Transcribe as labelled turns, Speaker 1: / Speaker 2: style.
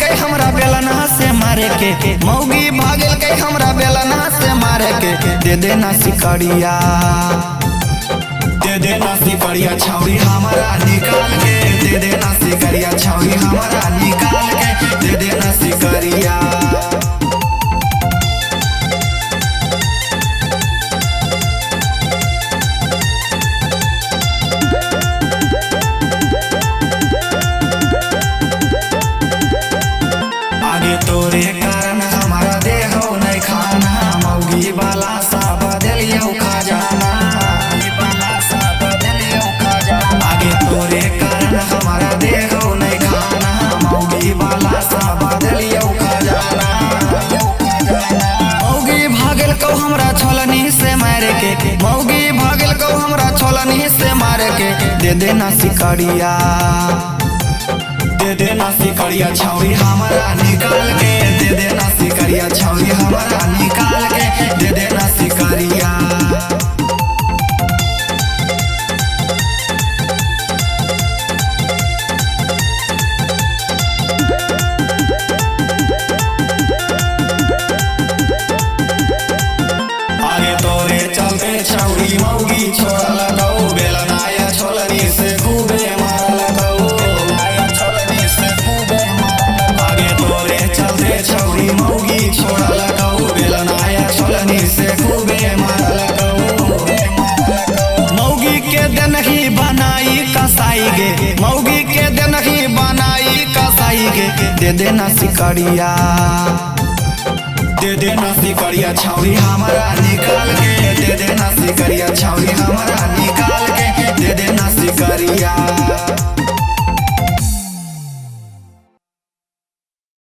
Speaker 1: के हमरा बेलना से मारे के, मौगी भागल के हमरा बेलना से मारे के। दे देना सिकड़िया, दे देना सिकड़िया छौरी हमारा निकाल के, दे देना सिकड़िया छौरी हमारा निकाल के, दे देना सिकड़िया। आगे तोरे कारण हमारा देह नहीं खाना, मौगी वाला सा बदलियो खजाना, आगे तोरे कारण हमारा देह नहीं खाना, मौगी वाला सा बदलियो खजाना। मौगी भागल को हमरा छोलनी से मारे के, मौगी भागल को हमरा छोलनी से मारे के। दे देना सिकड़िया, दे देना सिकड़िया छौरी हमारा निकाल के, दे देना सिकड़िया छौरी हमारा निकाल के, दे देना सिकड़िया। आगे तोरे चलते छौरी मौगी छोड़ल गौ, बेलनाया छोलनी से खूबे मारल गौ, छोलनी से खूबे मारल। आगे तोरे चलते छौरी मौगी छोड़ल गौ, बेलनाया छोलनी से खूबे मारल गौ। मौगी के देनही बनाई कसाई गे, मौगी के देनही बनाई कसाई गे। दे देना सिकड़िया, दे देना सिकड़िया छौरी हमारा निकाल के, दे देना सिकड़िया छौरी हमारा निकाल के, दे देना सिकड़िया।